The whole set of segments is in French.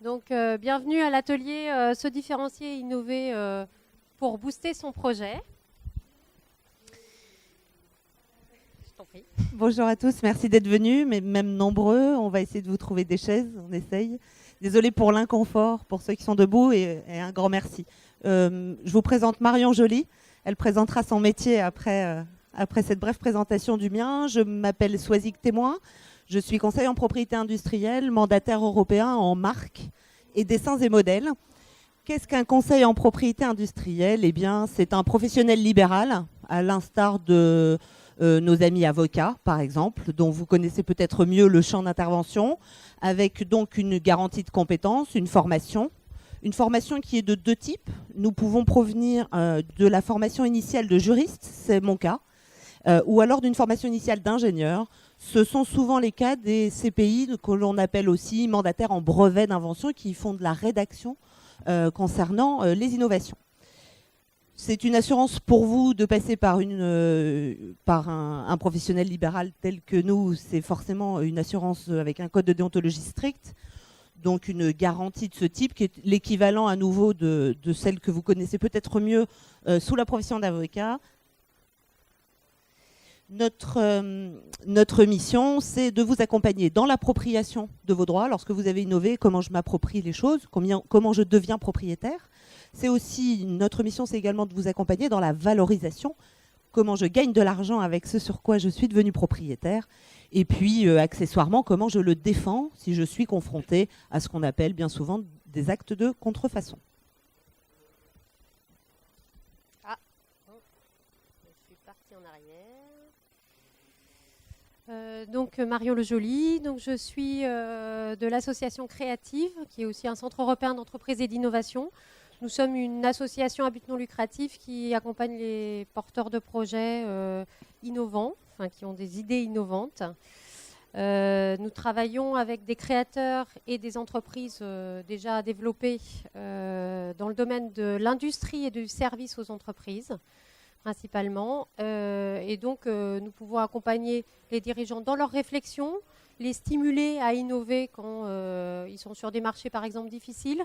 Donc, bienvenue à l'atelier Se différencier et innover pour booster son projet. Je t'en prie. Bonjour à tous, merci d'être venus, mais même nombreux. On va essayer de vous trouver des chaises, on essaye. Désolée pour l'inconfort, pour ceux qui sont debout, et un grand merci. Je vous présente Marion Joly. Elle présentera son métier après cette brève présentation du mien. Je m'appelle Swazik Témoin. Je suis conseiller en propriété industrielle, mandataire européen en marque et dessins et modèles. Qu'est-ce qu'un conseil en propriété industrielle ? Eh bien, c'est un professionnel libéral, à l'instar de nos amis avocats, par exemple, dont vous connaissez peut-être mieux le champ d'intervention, avec donc une garantie de compétences, une formation qui est de deux types. Nous pouvons provenir de la formation initiale de juriste, c'est mon cas, ou alors d'une formation initiale d'ingénieur. Ce sont souvent les cas des CPI que l'on appelle aussi mandataires en brevet d'invention qui font de la rédaction concernant les innovations. C'est une assurance pour vous de passer par un professionnel libéral tel que nous. C'est forcément une assurance avec un code de déontologie strict, donc une garantie de ce type qui est l'équivalent à nouveau de celle que vous connaissez peut-être mieux sous la profession d'avocat. Notre mission, c'est de vous accompagner dans l'appropriation de vos droits. Lorsque vous avez innové, comment je m'approprie les choses, comment je deviens propriétaire. C'est aussi, notre mission, c'est également de vous accompagner dans la valorisation, comment je gagne de l'argent avec ce sur quoi je suis devenu propriétaire. Et puis, accessoirement, comment je le défends si je suis confronté à ce qu'on appelle bien souvent des actes de contrefaçon. Je suis partie en arrière. Donc Marion Le Joly, donc je suis de l'association Créative, qui est aussi un centre européen d'entreprise et d'innovation. Nous sommes une association à but non lucratif qui accompagne les porteurs de projets innovants, enfin qui ont des idées innovantes. Nous travaillons avec des créateurs et des entreprises déjà développées dans le domaine de l'industrie et du service aux entreprises, principalement. Et donc, nous pouvons accompagner les dirigeants dans leurs réflexions, les stimuler à innover quand ils sont sur des marchés, par exemple, difficiles,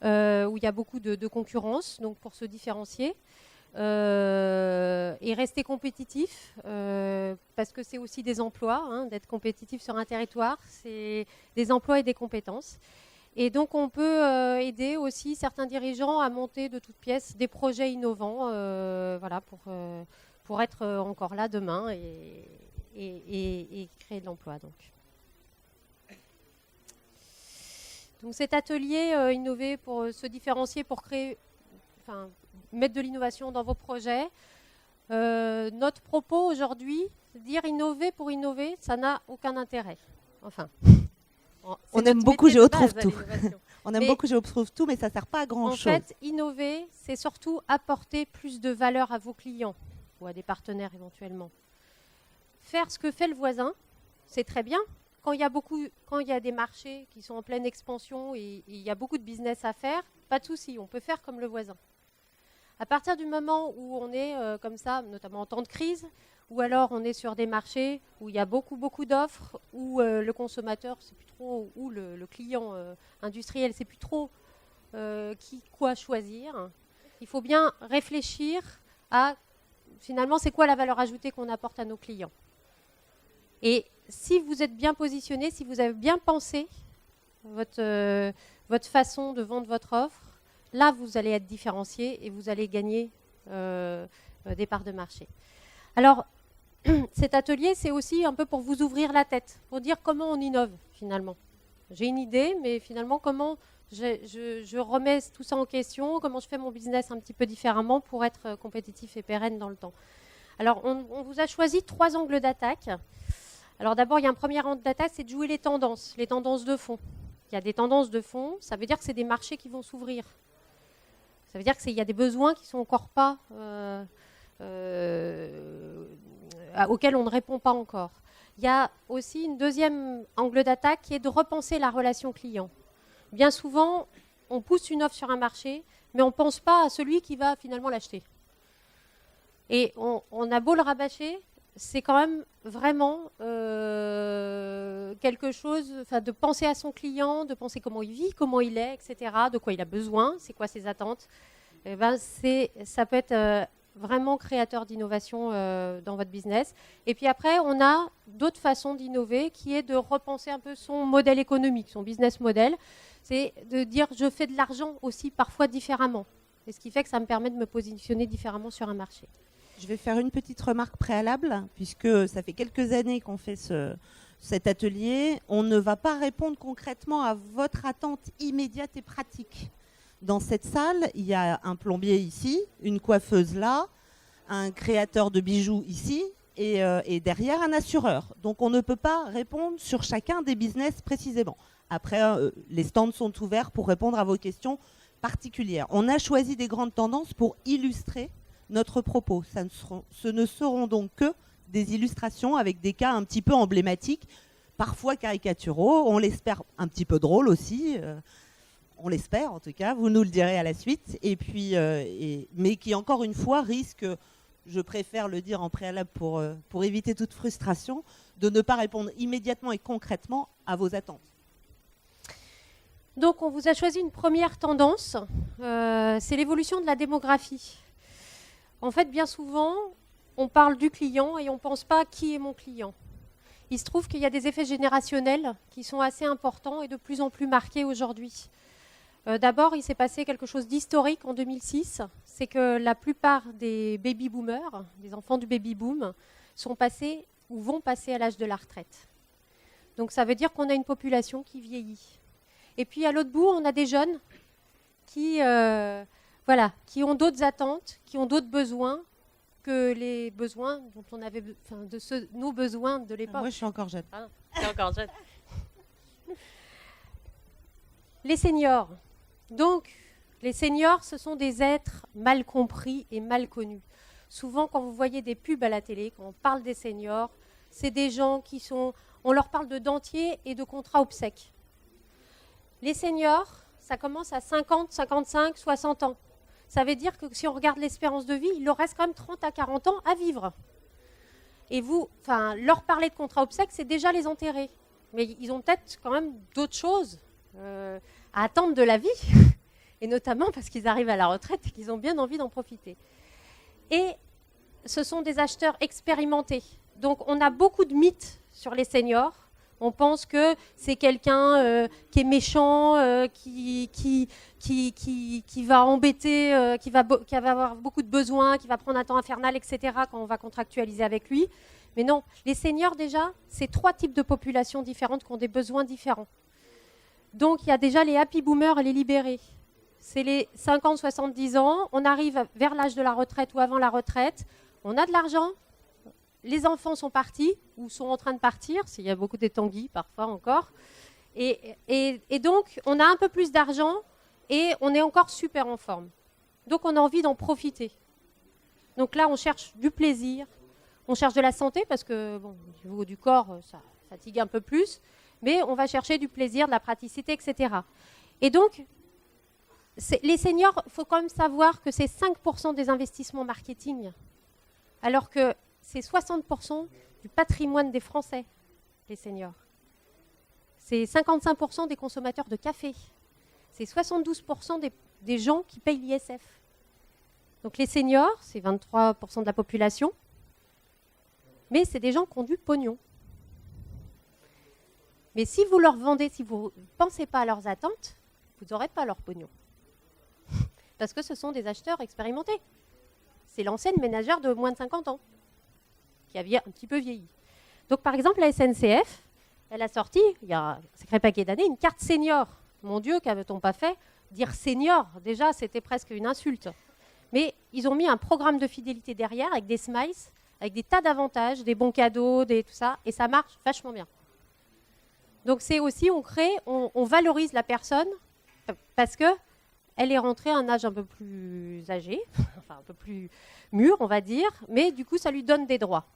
où il y a beaucoup de concurrence, donc pour se différencier. Et rester compétitif, parce que c'est aussi des emplois, hein, d'être compétitif sur un territoire, c'est des emplois et des compétences. Et donc on peut aider aussi certains dirigeants à monter de toutes pièces des projets innovants, voilà, pour être encore là demain et créer de l'emploi. Donc cet atelier innover pour se différencier, pour créer, enfin, mettre de l'innovation dans vos projets. Notre propos aujourd'hui, dire innover pour innover, ça n'a aucun intérêt. Enfin, on aime beaucoup Je retrouve tout. On aime beaucoup Je retrouve tout, mais ça ne sert pas à grand-chose. En fait, innover, c'est surtout apporter plus de valeur à vos clients ou à des partenaires éventuellement. Faire ce que fait le voisin, c'est très bien. Quand il y a des marchés qui sont en pleine expansion et il y a beaucoup de business à faire, pas de souci, on peut faire comme le voisin. À partir du moment où on est comme ça, notamment en temps de crise, ou alors on est sur des marchés où il y a beaucoup d'offres, où le consommateur ne sait plus trop, ou le client industriel ne sait plus trop quoi choisir, il faut bien réfléchir à, finalement, c'est quoi la valeur ajoutée qu'on apporte à nos clients. Et si vous êtes bien positionné, si vous avez bien pensé votre façon de vendre votre offre, là, vous allez être différencié et vous allez gagner des parts de marché. Alors, cet atelier, c'est aussi un peu pour vous ouvrir la tête, pour dire comment on innove finalement. J'ai une idée, mais finalement, comment je remets tout ça en question, comment je fais mon business un petit peu différemment pour être compétitif et pérenne dans le temps. Alors, on vous a choisi 3 angles d'attaque. Alors d'abord, il y a un premier angle d'attaque, c'est de jouer les tendances de fond. Il y a des tendances de fond, ça veut dire que c'est des marchés qui vont s'ouvrir. Ça veut dire qu'il y a des besoins qui ne sont encore pas, auxquels on ne répond pas encore. Il y a aussi une deuxième angle d'attaque qui est de repenser la relation client. Bien souvent, on pousse une offre sur un marché, mais on ne pense pas à celui qui va finalement l'acheter. Et on a beau le rabâcher, c'est quand même vraiment quelque chose, de penser à son client, de penser comment il vit, comment il est, etc., de quoi il a besoin, c'est quoi ses attentes. Et ça peut être vraiment créateur d'innovation dans votre business. Et puis après, on a d'autres façons d'innover qui est de repenser un peu son modèle économique, son business model. C'est de dire je fais de l'argent aussi parfois différemment. Et ce qui fait que ça me permet de me positionner différemment sur un marché. Je vais faire une petite remarque préalable, puisque ça fait quelques années qu'on fait cet atelier. On ne va pas répondre concrètement à votre attente immédiate et pratique. Dans cette salle, il y a un plombier ici, une coiffeuse là, un créateur de bijoux ici, et derrière un assureur. Donc on ne peut pas répondre sur chacun des business précisément. Après, les stands sont ouverts pour répondre à vos questions particulières. On a choisi des grandes tendances pour illustrer notre propos. Ce ne seront donc que des illustrations avec des cas un petit peu emblématiques, parfois caricaturaux, on l'espère un petit peu drôles aussi, on l'espère en tout cas, vous nous le direz à la suite, et puis, mais qui encore une fois risquent, je préfère le dire en préalable pour éviter toute frustration, de ne pas répondre immédiatement et concrètement à vos attentes. Donc on vous a choisi une première tendance, c'est l'évolution de la démographie. En fait, bien souvent, on parle du client et on ne pense pas qui est mon client. Il se trouve qu'il y a des effets générationnels qui sont assez importants et de plus en plus marqués aujourd'hui. D'abord, il s'est passé quelque chose d'historique en 2006, c'est que la plupart des baby-boomers, des enfants du baby-boom, sont passés ou vont passer à l'âge de la retraite. Donc ça veut dire qu'on a une population qui vieillit. Et puis à l'autre bout, on a des jeunes qui qui ont d'autres attentes, qui ont d'autres besoins que les besoins dont on avait, nos besoins de l'époque. Moi, je suis encore jeune. Ah, tu es encore jeune. Les seniors. Donc, les seniors, ce sont des êtres mal compris et mal connus. Souvent, quand vous voyez des pubs à la télé, quand on parle des seniors, c'est des gens qui sont... On leur parle de dentiers et de contrats obsèques. Les seniors, ça commence à 50, 55, 60 ans. Ça veut dire que si on regarde l'espérance de vie, il leur reste quand même 30 à 40 ans à vivre. Et leur parler de contrat obsèques, c'est déjà les enterrer. Mais ils ont peut-être quand même d'autres choses à attendre de la vie, et notamment parce qu'ils arrivent à la retraite et qu'ils ont bien envie d'en profiter. Et ce sont des acheteurs expérimentés. Donc on a beaucoup de mythes sur les seniors. On pense que c'est quelqu'un qui est méchant, qui va embêter, qui va avoir beaucoup de besoins, qui va prendre un temps infernal, etc. quand on va contractualiser avec lui. Mais non, les seniors déjà, c'est 3 types de populations différentes qui ont des besoins différents. Donc il y a déjà les happy boomers et les libérés. C'est les 50-70 ans, on arrive vers l'âge de la retraite ou avant la retraite, on a de l'argent, les enfants sont partis ou sont en train de partir, s'il y a beaucoup de Tanguy parfois encore, et donc on a un peu plus d'argent et on est encore super en forme. Donc on a envie d'en profiter. Donc là on cherche du plaisir, on cherche de la santé parce que bon, au niveau du corps ça fatigue un peu plus, mais on va chercher du plaisir, de la praticité, etc. Et donc les seniors, il faut quand même savoir que c'est 5% des investissements marketing, alors que c'est 60% du patrimoine des Français, les seniors. C'est 55% des consommateurs de café. C'est 72% des gens qui payent l'ISF. Donc les seniors, c'est 23% de la population, mais c'est des gens qui ont du pognon. Mais si vous leur vendez, si vous ne pensez pas à leurs attentes, vous n'aurez pas leur pognon. Parce que ce sont des acheteurs expérimentés. C'est l'ancienne ménagère de moins de 50 ans, qui a un petit peu vieilli. Donc par exemple, la SNCF, elle a sorti, il y a un sacré paquet d'années, une carte senior. Mon Dieu, qu'avait-on pas fait? Dire senior, déjà, c'était presque une insulte. Mais ils ont mis un programme de fidélité derrière, avec des smiles, avec des tas d'avantages, des bons cadeaux, tout ça, et ça marche vachement bien. Donc c'est aussi, on valorise la personne, parce que elle est rentrée à un âge un peu plus âgé, enfin un peu plus mûr, on va dire, mais du coup, ça lui donne des droits.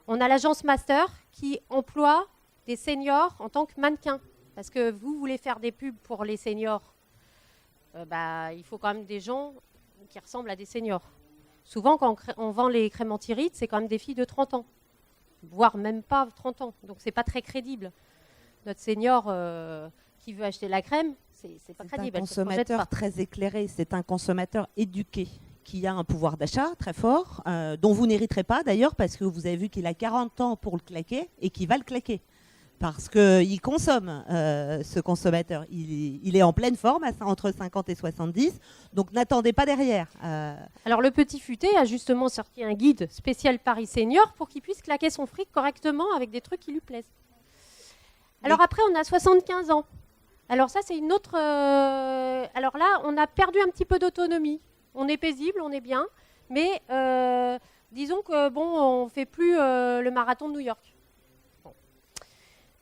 On a l'agence Master qui emploie des seniors en tant que mannequins. Parce que vous voulez faire des pubs pour les seniors, il faut quand même des gens qui ressemblent à des seniors. Souvent, quand on vend les crèmes anti-rides, c'est quand même des filles de 30 ans, voire même pas 30 ans. Donc, c'est pas très crédible. Notre senior qui veut acheter la crème, c'est pas crédible. C'est un consommateur très éclairé, c'est un consommateur éduqué, qui a un pouvoir d'achat très fort, dont vous n'hériterez pas d'ailleurs, parce que vous avez vu qu'il a 40 ans pour le claquer et qu'il va le claquer. Parce qu'il consomme, ce consommateur. Il est en pleine forme, entre 50 et 70, donc n'attendez pas derrière. Alors le petit futé a justement sorti un guide spécial Paris Senior pour qu'il puisse claquer son fric correctement avec des trucs qui lui plaisent. Alors après, on a 75 ans. Alors ça, c'est une autre... Alors là, on a perdu un petit peu d'autonomie. On est paisible, on est bien, mais disons que bon, on ne fait plus le marathon de New York. Bon.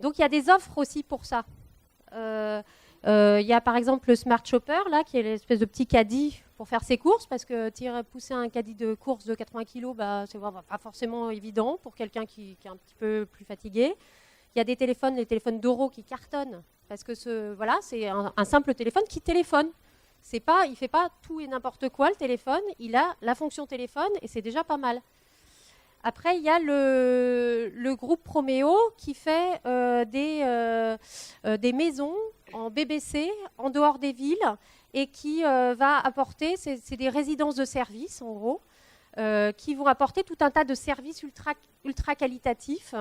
Donc il y a des offres aussi pour ça. Il y a par exemple le Smart Shopper, là, qui est l'espèce de petit caddie pour faire ses courses, parce que pousser un caddie de course de 80 kg, c'est pas forcément évident pour quelqu'un qui est un petit peu plus fatigué. Il y a des téléphones, les téléphones Doro qui cartonnent, parce que c'est un simple téléphone qui téléphone. Il ne fait pas tout et n'importe quoi, le téléphone. Il a la fonction téléphone et c'est déjà pas mal. Après, il y a le groupe Proméo qui fait des maisons en BBC, en dehors des villes, et qui va apporter, c'est des résidences de services en gros, qui vont apporter tout un tas de services ultra qualitatifs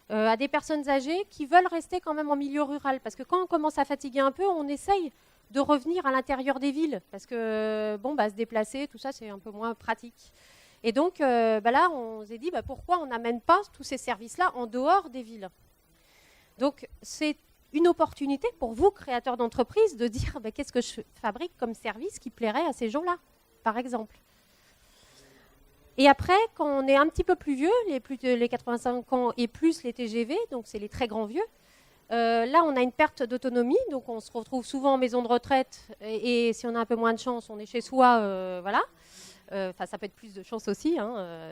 à des personnes âgées qui veulent rester quand même en milieu rural. Parce que quand on commence à fatiguer un peu, on essaye de revenir à l'intérieur des villes, parce que se déplacer, tout ça, c'est un peu moins pratique. Et donc là, on s'est dit, pourquoi on n'amène pas tous ces services-là en dehors des villes? Donc, c'est une opportunité pour vous, créateurs d'entreprise, de dire qu'est-ce que je fabrique comme service qui plairait à ces gens-là, par exemple. Et après, quand on est un petit peu plus vieux, les 85 ans et plus les TGV, donc c'est les très grands vieux, là, on a une perte d'autonomie, donc on se retrouve souvent en maison de retraite, et si on a un peu moins de chance, on est chez soi, voilà. Ça peut être plus de chance aussi,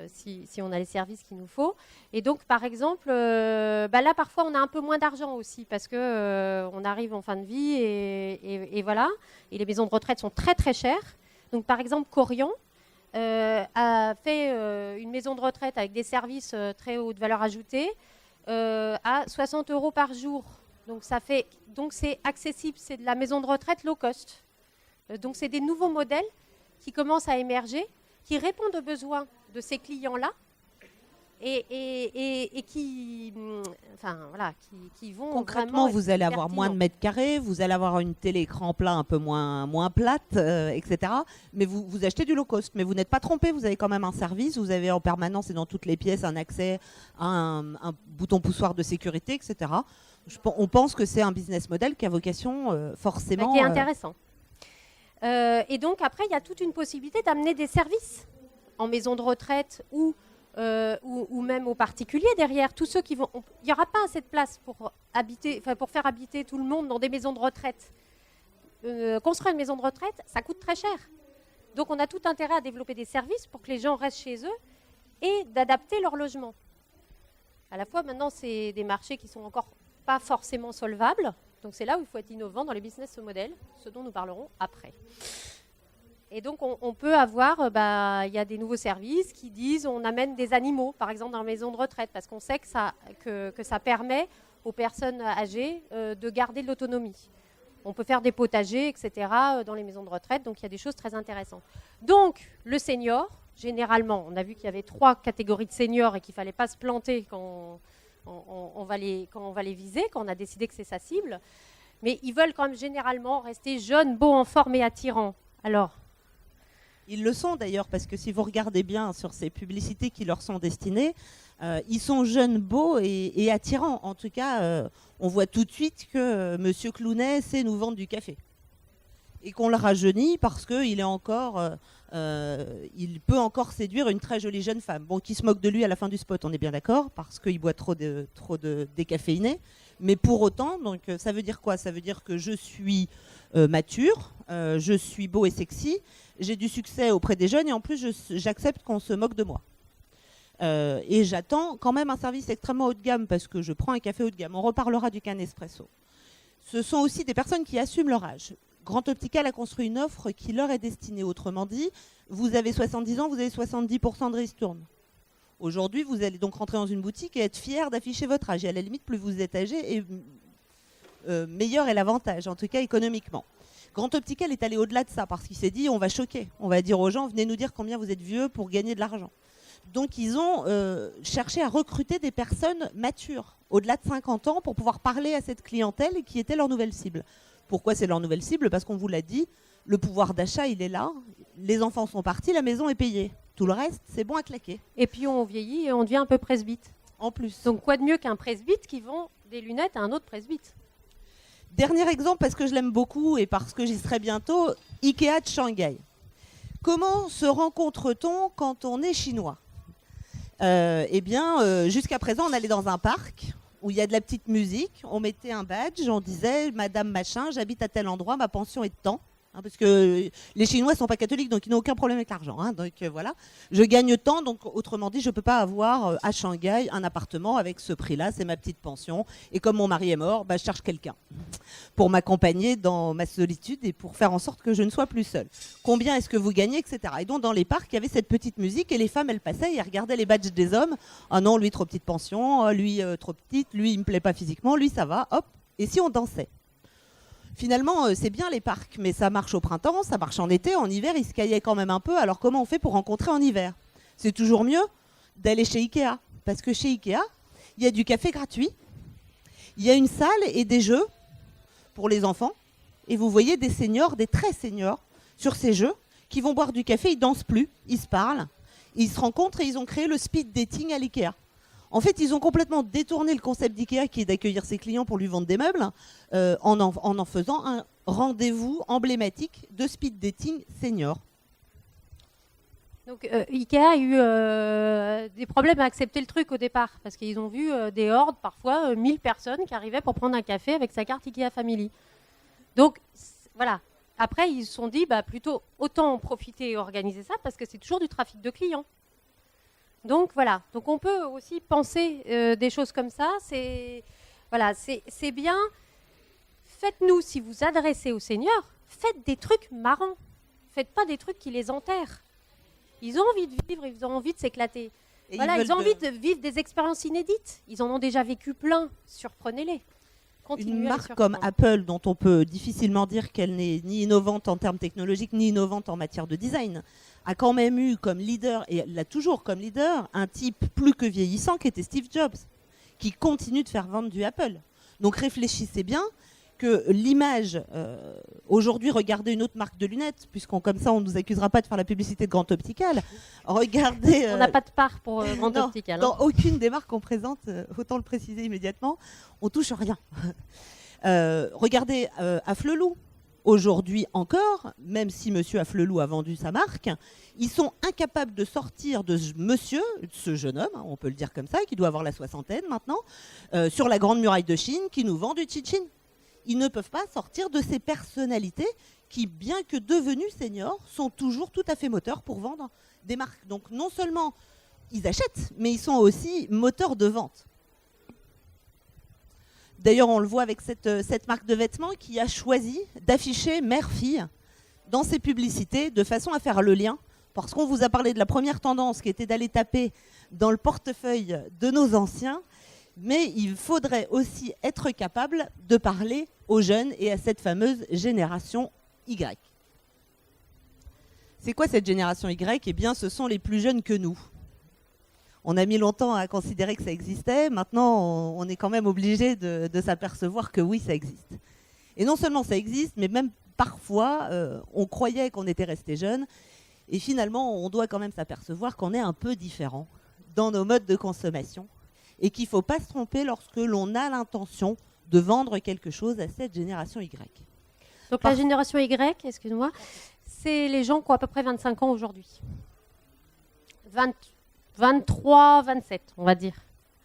si on a les services qu'il nous faut. Et donc, par exemple, là, parfois, on a un peu moins d'argent aussi, parce que on arrive en fin de vie, et voilà. Et les maisons de retraite sont très, très chères. Donc, par exemple, Corian a fait une maison de retraite avec des services très haute valeur ajoutée, à 60 € par jour. Donc c'est accessible, c'est de la maison de retraite low cost. Donc c'est des nouveaux modèles qui commencent à émerger, qui répondent aux besoins de ces clients-là et qui vont concrètement, vous allez avoir moins de mètres carrés, vous allez avoir une télé-écran plat un peu moins plate, etc. Mais vous achetez du low cost, mais vous n'êtes pas trompé, vous avez quand même un service, vous avez en permanence et dans toutes les pièces un accès à un bouton poussoir de sécurité, etc. On pense que c'est un business model qui a vocation forcément... qui est intéressant. Et donc après, il y a toute une possibilité d'amener des services en maison de retraite ou même aux particuliers derrière. Tous ceux qui vont, il n'y aura pas assez de place pour faire habiter tout le monde dans des maisons de retraite. Construire une maison de retraite, ça coûte très cher. Donc on a tout intérêt à développer des services pour que les gens restent chez eux et d'adapter leur logement. À la fois, maintenant, c'est des marchés qui sont encore pas forcément solvables. Donc c'est là où il faut être innovant dans les business models, ce dont nous parlerons après. Et donc on peut avoir, il y a des nouveaux services qui disent on amène des animaux, par exemple dans la maison de retraite, parce qu'on sait que ça permet aux personnes âgées de garder de l'autonomie. On peut faire des potagers, etc. dans les maisons de retraite, donc il y a des choses très intéressantes. Donc le senior, généralement, on a vu qu'il y avait 3 catégories de seniors et qu'il ne fallait pas se planter quand on va les viser, quand on a décidé que c'est sa cible. Mais ils veulent quand même généralement rester jeunes, beaux, en forme et attirants. Alors, ils le sont d'ailleurs, parce que si vous regardez bien sur ces publicités qui leur sont destinées, ils sont jeunes, beaux et attirants. En tout cas, on voit tout de suite que Monsieur Clounet sait nous vendre du café. Et qu'on le rajeunit parce qu'il est encore, il peut encore séduire une très jolie jeune femme. Bon, qui se moque de lui à la fin du spot, on est bien d'accord, parce qu'il boit trop de décaféiné. Mais pour autant, donc, ça veut dire quoi? Ça veut dire que je suis mature, je suis beau et sexy, j'ai du succès auprès des jeunes et en plus j'accepte qu'on se moque de moi. Et j'attends quand même un service extrêmement haut de gamme parce que je prends un café haut de gamme. On reparlera du can espresso. Ce sont aussi des personnes qui assument leur âge. Grand Optical a construit une offre qui leur est destinée. Autrement dit, vous avez 70 ans, vous avez 70% de ristourne. Aujourd'hui, vous allez donc rentrer dans une boutique et être fier d'afficher votre âge. Et à la limite, plus vous êtes âgé, et meilleur est l'avantage, en tout cas économiquement. Grand Optical est allé au-delà de ça parce qu'il s'est dit on va choquer. On va dire aux gens, venez nous dire combien vous êtes vieux pour gagner de l'argent. Donc ils ont cherché à recruter des personnes matures, au-delà de 50 ans, pour pouvoir parler à cette clientèle qui était leur nouvelle cible. Pourquoi c'est leur nouvelle cible? Parce qu'on vous l'a dit, le pouvoir d'achat, il est là. Les enfants sont partis, la maison est payée. Tout le reste, c'est bon à claquer. Et puis on vieillit et on devient un peu presbyte. En plus. Donc quoi de mieux qu'un presbyte qui vend des lunettes à un autre presbyte? Dernier exemple, parce que je l'aime beaucoup et parce que j'y serai bientôt, Ikea de Shanghai. Comment se rencontre-t-on quand on est chinois? Jusqu'à présent, on allait dans un parc où il y a de la petite musique, on mettait un badge, on disait « Madame machin, j'habite à tel endroit, ma pension est de temps ». Parce que les Chinois ne sont pas catholiques, donc ils n'ont aucun problème avec l'argent. Donc voilà, je gagne tant, donc autrement dit, je ne peux pas avoir à Shanghai un appartement avec ce prix-là, c'est ma petite pension. Et comme mon mari est mort, je cherche quelqu'un pour m'accompagner dans ma solitude et pour faire en sorte que je ne sois plus seule. Combien est-ce que vous gagnez, etc. Et donc dans les parcs, il y avait cette petite musique et les femmes, elles passaient et elles regardaient les badges des hommes. Ah non, lui trop petite pension, lui trop petite, lui il me plaît pas physiquement, lui ça va, hop. Et si on dansait? Finalement, c'est bien les parcs, mais ça marche au printemps, ça marche en été, en hiver, ils se caillaient quand même un peu. Alors comment on fait pour rencontrer en hiver? C'est toujours mieux d'aller chez Ikea, parce que chez Ikea, il y a du café gratuit, il y a une salle et des jeux pour les enfants, et vous voyez des seniors, des très seniors, sur ces jeux, qui vont boire du café, ils dansent plus, ils se parlent, ils se rencontrent et ils ont créé le speed dating à l'Ikea. En fait, ils ont complètement détourné le concept d'Ikea qui est d'accueillir ses clients pour lui vendre des meubles en faisant un rendez-vous emblématique de speed dating senior. Donc Ikea a eu des problèmes à accepter le truc au départ parce qu'ils ont vu des hordes, parfois 1000 personnes qui arrivaient pour prendre un café avec sa carte Ikea Family. Donc voilà. Après, ils se sont dit plutôt autant en profiter et organiser ça parce que c'est toujours du trafic de clients. Donc voilà, donc on peut aussi penser des choses comme ça. C'est bien. Faites-nous, si vous adressez aux seniors, faites des trucs marrants. Faites pas des trucs qui les enterrent. Ils ont envie de vivre, ils ont envie de s'éclater. Voilà, ils ont envie de vivre des expériences inédites. Ils en ont déjà vécu plein. Surprenez-les. Une marque comme Apple, dont on peut difficilement dire qu'elle n'est ni innovante en termes technologiques, ni innovante en matière de design, a quand même eu comme leader, et elle l'a toujours comme leader, un type plus que vieillissant qui était Steve Jobs, qui continue de faire vendre du Apple. Donc réfléchissez bien que l'image, aujourd'hui, regardez une autre marque de lunettes, puisqu'on comme ça, on ne nous accusera pas de faire la publicité de Grand Optical. Regardez. On n'a pas de part pour Grand Optical. Dans aucune des marques qu'on présente, autant le préciser immédiatement, on touche rien. Regardez Afflelou. Aujourd'hui encore, même si monsieur Afflelou a vendu sa marque, ils sont incapables de sortir de ce jeune homme, on peut le dire comme ça, qui doit avoir la soixantaine maintenant, sur la Grande Muraille de Chine, qui nous vend du Chichin. Ils ne peuvent pas sortir de ces personnalités qui, bien que devenus seniors, sont toujours tout à fait moteurs pour vendre des marques. Donc non seulement ils achètent, mais ils sont aussi moteurs de vente. D'ailleurs, on le voit avec cette marque de vêtements qui a choisi d'afficher mère-fille dans ses publicités de façon à faire le lien. Parce qu'on vous a parlé de la première tendance qui était d'aller taper dans le portefeuille de nos anciens, mais il faudrait aussi être capable de parler aux jeunes et à cette fameuse génération Y. C'est quoi cette génération Y? Eh bien, ce sont les plus jeunes que nous. On a mis longtemps à considérer que ça existait. Maintenant, on est quand même obligé de s'apercevoir que oui, ça existe. Et non seulement ça existe, mais même parfois, on croyait qu'on était resté jeune. Et finalement, on doit quand même s'apercevoir qu'on est un peu différent dans nos modes de consommation. Et qu'il ne faut pas se tromper lorsque l'on a l'intention de vendre quelque chose à cette génération Y. Donc la génération Y, excuse-moi, c'est les gens qui ont à peu près 25 ans aujourd'hui. 23, 27, on va dire,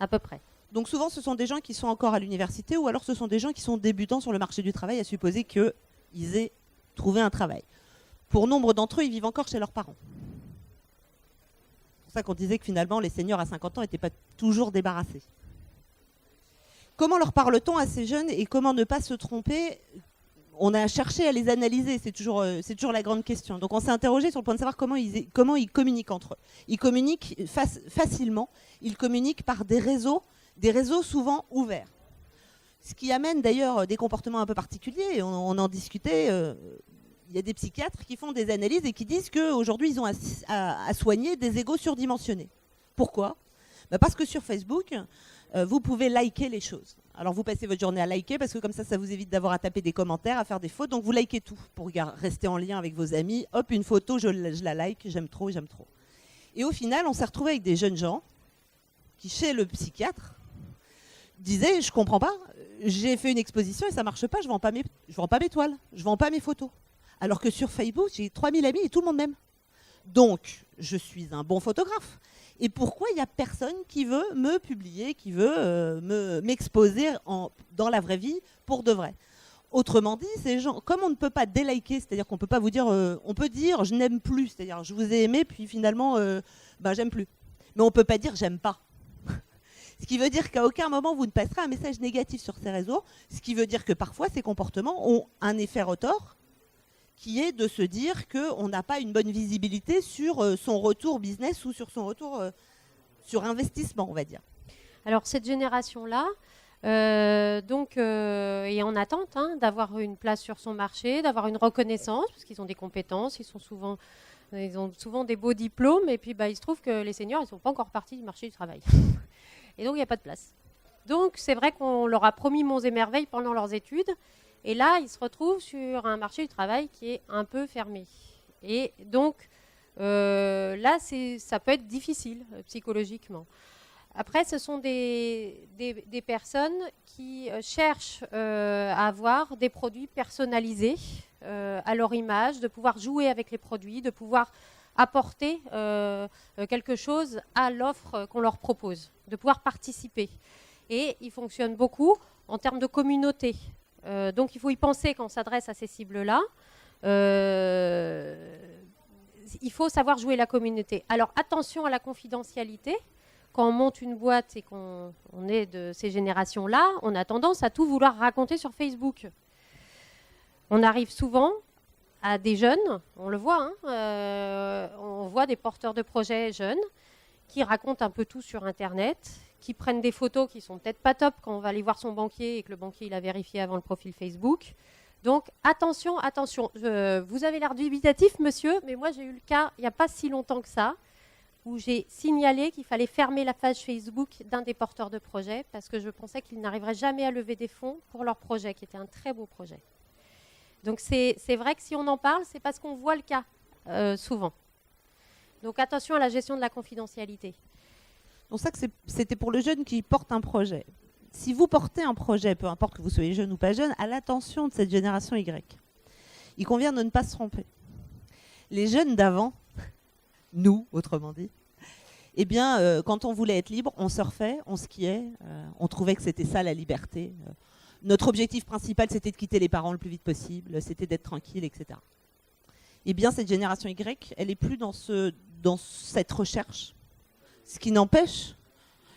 à peu près. Donc souvent, ce sont des gens qui sont encore à l'université ou alors ce sont des gens qui sont débutants sur le marché du travail, à supposer qu'ils aient trouvé un travail. Pour nombre d'entre eux, ils vivent encore chez leurs parents. C'est pour ça qu'on disait que finalement, les seniors à 50 ans n'étaient pas toujours débarrassés. Comment leur parle-t-on à ces jeunes et comment ne pas se tromper on a cherché à les analyser, c'est toujours la grande question. Donc on s'est interrogé sur le point de savoir comment ils communiquent entre eux. Ils communiquent facilement, ils communiquent par des réseaux souvent ouverts. Ce qui amène d'ailleurs des comportements un peu particuliers, on en discutait, il y a des psychiatres qui font des analyses et qui disent qu'aujourd'hui ils ont à soigner des égos surdimensionnés. Pourquoi ? Parce que sur Facebook, vous pouvez liker les choses. Alors vous passez votre journée à liker parce que comme ça vous évite d'avoir à taper des commentaires, à faire des fautes. Donc vous likez tout pour rester en lien avec vos amis. Hop, une photo, je la like, j'aime trop. Et au final, on s'est retrouvé avec des jeunes gens qui, chez le psychiatre, disaient, je comprends pas, j'ai fait une exposition et ça marche pas, je vends pas mes toiles, je vends pas mes photos. Alors que sur Facebook, j'ai 3000 amis et tout le monde m'aime. Donc, je suis un bon photographe. Et pourquoi il n'y a personne qui veut me publier, qui veut m'exposer dans la vraie vie pour de vrai ? Autrement dit, ces gens, comme on ne peut pas déliker, c'est-à-dire qu'on ne peut pas vous dire, on peut dire je n'aime plus, c'est-à-dire je vous ai aimé, puis finalement, j'aime plus. Mais on ne peut pas dire j'aime pas. Ce qui veut dire qu'à aucun moment vous ne passerez un message négatif sur ces réseaux, ce qui veut dire que parfois ces comportements ont un effet retors, qui est de se dire qu'on n'a pas une bonne visibilité sur son retour business ou sur son retour sur investissement, on va dire. Alors cette génération-là, est en attente d'avoir une place sur son marché, d'avoir une reconnaissance, parce qu'ils ont des compétences, ils ont souvent des beaux diplômes, et puis il se trouve que les seniors, ils ne sont pas encore partis du marché du travail. Et donc il n'y a pas de place. Donc c'est vrai qu'on leur a promis monts et merveilles pendant leurs études, et là, ils se retrouvent sur un marché du travail qui est un peu fermé. Et donc, là, ça peut être difficile psychologiquement. Après, ce sont des personnes qui cherchent à avoir des produits personnalisés à leur image, de pouvoir jouer avec les produits, de pouvoir apporter quelque chose à l'offre qu'on leur propose, de pouvoir participer. Et ils fonctionnent beaucoup en termes de communauté. Donc il faut y penser quand on s'adresse à ces cibles-là. Il faut savoir jouer la communauté. Alors attention à la confidentialité. Quand on monte une boîte et qu'on est de ces générations-là, on a tendance à tout vouloir raconter sur Facebook. On arrive souvent à des jeunes, on le voit, on voit des porteurs de projets jeunes qui racontent un peu tout sur Internet, qui prennent des photos qui sont peut-être pas top quand on va aller voir son banquier et que le banquier il a vérifié avant le profil Facebook. Donc attention, vous avez l'air dubitatif, monsieur, mais moi j'ai eu le cas il n'y a pas si longtemps que ça, où j'ai signalé qu'il fallait fermer la page Facebook d'un des porteurs de projet parce que je pensais qu'ils n'arriveraient jamais à lever des fonds pour leur projet, qui était un très beau projet. Donc c'est vrai que si on en parle, c'est parce qu'on voit le cas souvent. Donc attention à la gestion de la confidentialité. Donc ça, c'était pour le jeune qui porte un projet. Si vous portez un projet, peu importe que vous soyez jeune ou pas jeune, à l'attention de cette génération Y, il convient de ne pas se tromper. Les jeunes d'avant, nous, autrement dit, eh bien, quand on voulait être libre, on surfait, on skiait, on trouvait que c'était ça la liberté. Notre objectif principal, c'était de quitter les parents le plus vite possible, c'était d'être tranquille, etc. Eh bien, cette génération Y, elle n'est plus dans cette recherche. Ce qui n'empêche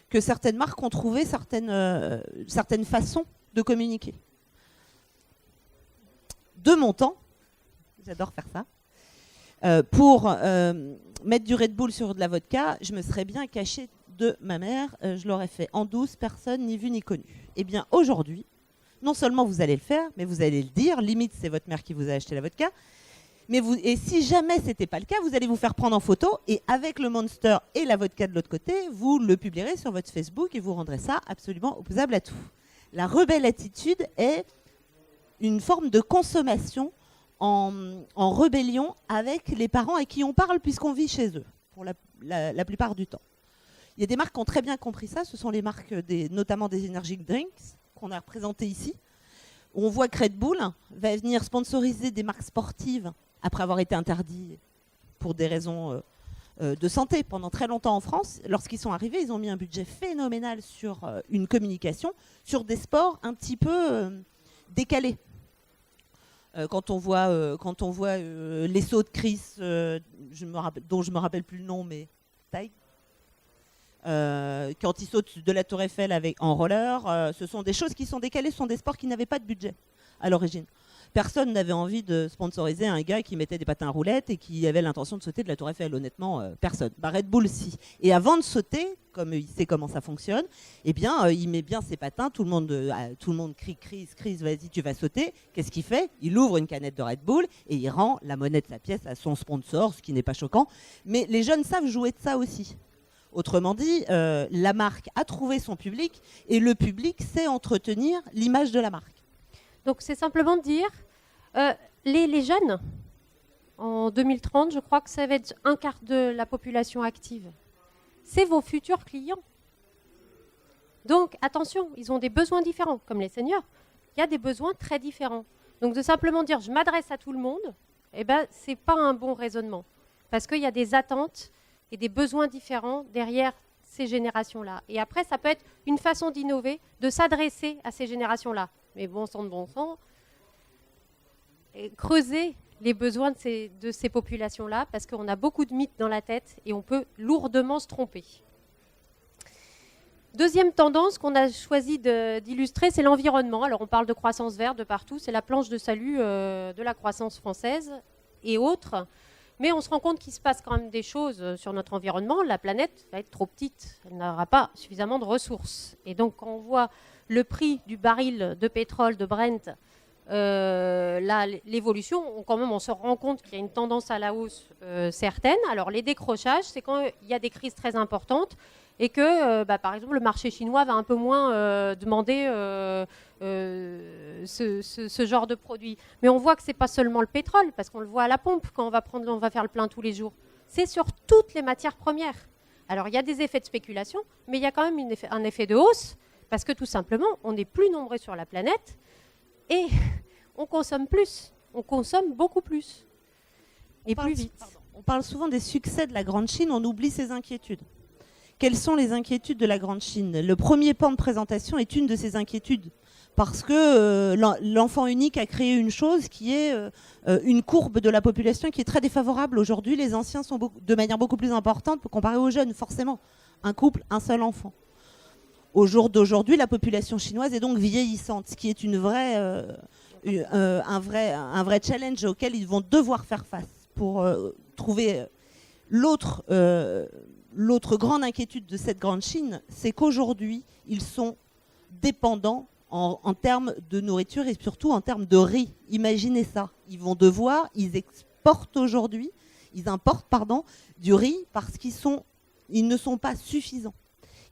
que certaines marques ont trouvé certaines façons de communiquer. De mon temps, j'adore faire ça, pour mettre du Red Bull sur de la vodka, je me serais bien cachée de ma mère, je l'aurais fait en douce, personne ni vu ni connu. Eh bien aujourd'hui, non seulement vous allez le faire, mais vous allez le dire, limite c'est votre mère qui vous a acheté la vodka, et si jamais ce n'était pas le cas, vous allez vous faire prendre en photo et avec le Monster et la vodka de l'autre côté, vous le publierez sur votre Facebook et vous rendrez ça absolument opposable à tout. La rebelle attitude est une forme de consommation en rébellion avec les parents à qui on parle puisqu'on vit chez eux, pour la plupart du temps. Il y a des marques qui ont très bien compris ça, ce sont les marques notamment des energy drinks qu'on a représentées ici. On voit que Red Bull va venir sponsoriser des marques sportives après avoir été interdit pour des raisons de santé pendant très longtemps en France. Lorsqu'ils sont arrivés, ils ont mis un budget phénoménal sur une communication, sur des sports un petit peu décalés. Quand on voit les sauts de Chris, dont je ne me rappelle plus le nom, mais taille. Quand ils sautent de la Tour Eiffel en roller, ce sont des choses qui sont décalées, ce sont des sports qui n'avaient pas de budget à l'origine. Personne n'avait envie de sponsoriser un gars qui mettait des patins à roulettes et qui avait l'intention de sauter de la Tour Eiffel. Honnêtement, personne. Bah, Red Bull, si. Et avant de sauter, comme il sait comment ça fonctionne, eh bien, il met bien ses patins. Tout le monde crie, Chris, vas-y, tu vas sauter. Qu'est-ce qu'il fait? Il ouvre une canette de Red Bull et il rend la monnaie de sa pièce à son sponsor, ce qui n'est pas choquant. Mais les jeunes savent jouer de ça aussi. Autrement dit, la marque a trouvé son public et le public sait entretenir l'image de la marque. Donc c'est simplement de dire, les jeunes, en 2030, je crois que ça va être 1/4 de la population active. C'est vos futurs clients. Donc attention, ils ont des besoins différents, comme les seniors. Il y a des besoins très différents. Donc de simplement dire, je m'adresse à tout le monde, eh ben, ce n'est pas un bon raisonnement. Parce qu'il y a des attentes et des besoins différents derrière ces générations-là. Et après, ça peut être une façon d'innover, de s'adresser à ces générations-là. Mais bon sang, et creuser les besoins de ces populations-là, parce qu'on a beaucoup de mythes dans la tête et on peut lourdement se tromper. Deuxième tendance qu'on a choisi d'illustrer, c'est l'environnement. Alors on parle de croissance verte de partout, c'est la planche de salut de la croissance française et autres. Mais on se rend compte qu'il se passe quand même des choses sur notre environnement. La planète va être trop petite, elle n'aura pas suffisamment de ressources. Et donc quand on voit le prix du baril de pétrole de Brent, l'évolution, on se rend compte qu'il y a une tendance à la hausse certaine. Alors les décrochages, c'est quand il y a des crises très importantes et que, par exemple, le marché chinois va un peu moins demander ce genre de produit. Mais on voit que ce n'est pas seulement le pétrole, parce qu'on le voit à la pompe quand on va faire le plein tous les jours. C'est sur toutes les matières premières. Alors il y a des effets de spéculation, mais il y a quand même un effet de hausse, parce que tout simplement, on est plus nombreux sur la planète et on consomme plus. On consomme beaucoup plus. Et plus vite. On parle souvent des succès de la Grande Chine, on oublie ses inquiétudes. Quelles sont les inquiétudes de la Grande Chine? Le premier pan de présentation est une de ces inquiétudes. Parce que l'enfant unique a créé une chose qui est une courbe de la population qui est très défavorable. Aujourd'hui, les anciens sont de manière beaucoup plus importante comparé aux jeunes, forcément. Un couple, un seul enfant. Au jour d'aujourd'hui, la population chinoise est donc vieillissante, ce qui est un vrai challenge auquel ils vont devoir faire face pour trouver l'autre grande inquiétude de cette grande Chine, c'est qu'aujourd'hui, ils sont dépendants en termes de nourriture et surtout en termes de riz. Imaginez ça. Ils importent du riz parce ils ne sont pas suffisants.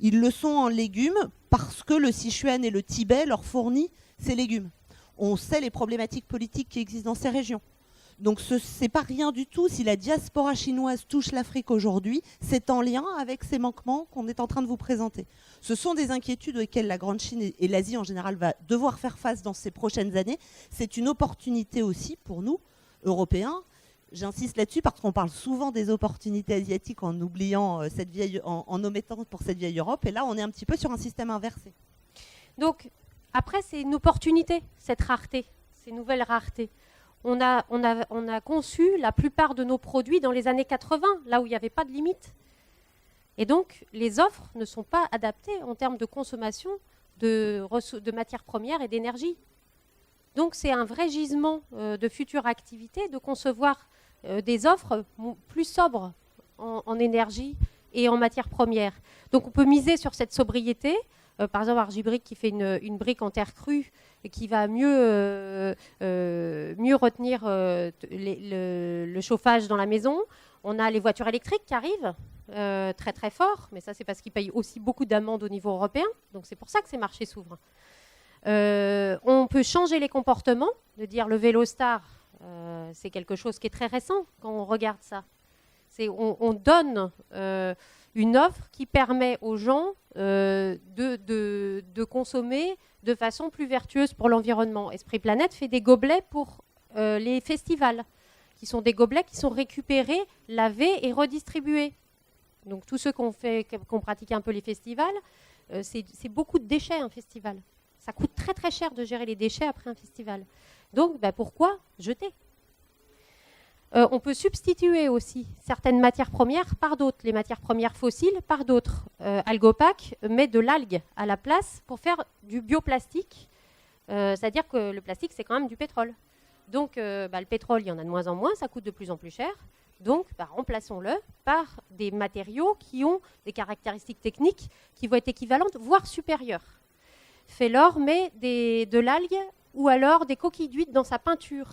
Ils le sont en légumes parce que le Sichuan et le Tibet leur fournissent ces légumes. On sait les problématiques politiques qui existent dans ces régions. Donc ce n'est pas rien du tout. Si la diaspora chinoise touche l'Afrique aujourd'hui, c'est en lien avec ces manquements qu'on est en train de vous présenter. Ce sont des inquiétudes auxquelles la Grande Chine et l'Asie en général va devoir faire face dans ces prochaines années. C'est une opportunité aussi pour nous, Européens. J'insiste là-dessus parce qu'on parle souvent des opportunités asiatiques en oubliant en omettant pour cette vieille Europe. Et là, on est un petit peu sur un système inversé. Donc, après, c'est une opportunité, cette rareté, ces nouvelles raretés. On a conçu la plupart de nos produits dans les années 80, là où il n'y avait pas de limite. Et donc, les offres ne sont pas adaptées en termes de consommation de matières premières et d'énergie. Donc, c'est un vrai gisement de future activité de concevoir des offres plus sobres en énergie et en matières premières. Donc, on peut miser sur cette sobriété. Par exemple, Argibrick qui fait une brique en terre crue et qui va mieux retenir le chauffage dans la maison. On a les voitures électriques qui arrivent très très fort, mais ça c'est parce qu'ils payent aussi beaucoup d'amendes au niveau européen, donc c'est pour ça que ces marchés s'ouvrent. On peut changer les comportements, de dire le Vélostar, c'est quelque chose qui est très récent quand on regarde ça. On donne une offre qui permet aux gens de consommer de façon plus vertueuse pour l'environnement. Esprit Planète fait des gobelets pour les festivals, qui sont des gobelets qui sont récupérés, lavés et redistribués. Donc tous ceux qu'on pratique un peu les festivals, c'est beaucoup de déchets un festival. Ça coûte très très cher de gérer les déchets après un festival. Donc pourquoi jeter ? On peut substituer aussi certaines matières premières par d'autres, les matières premières fossiles par d'autres. Algopac met de l'algue à la place pour faire du bioplastique, c'est-à-dire que le plastique c'est quand même du pétrole. Donc, le pétrole, il y en a de moins en moins, ça coûte de plus en plus cher. Donc, remplaçons-le par des matériaux qui ont des caractéristiques techniques qui vont être équivalentes, voire supérieures. Félor met de l'algue ou alors des coquilles d'huîtres dans sa peinture.